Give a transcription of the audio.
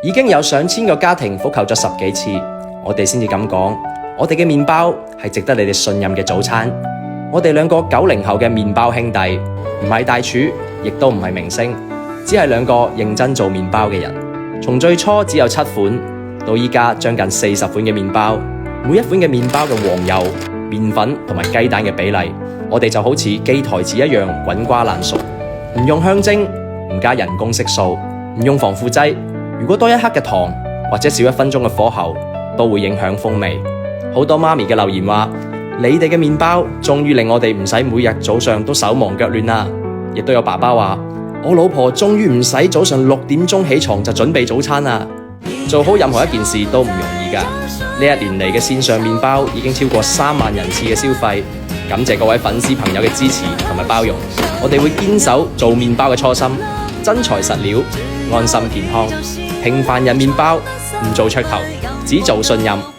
已經有上千個家庭覆購咗10幾次，我哋先至咁講，我哋嘅麵包係值得你哋信任嘅早餐。我哋兩個90後嘅麵包兄弟，唔係大廚，亦都唔係明星，只係兩個認真做麵包嘅人。從最初只有7款，到依家將近40款嘅麵包，每一款嘅麵包嘅黃油、麵粉同埋雞蛋嘅比例，我哋就好似記台詞一樣滾瓜爛熟，唔用香精，唔加人工色素，唔用防腐劑。如果多一克嘅糖或者少1分鐘嘅火候，都會影響風味。好多媽咪嘅留言話，你哋嘅麵包終於令我哋唔使每日早上都手忙腳亂啦。亦都有爸爸話，我老婆終於唔使早上6點鐘起床就準備早餐啦。做好任何一件事都唔容易㗎。呢1年嚟嘅線上麵包已經超過3萬人次嘅消費，感謝各位粉絲朋友嘅支持同埋包容。我哋會堅守做麵包嘅初心，真材實料，安心健康。平凡人麵包唔做噱頭，只做信任。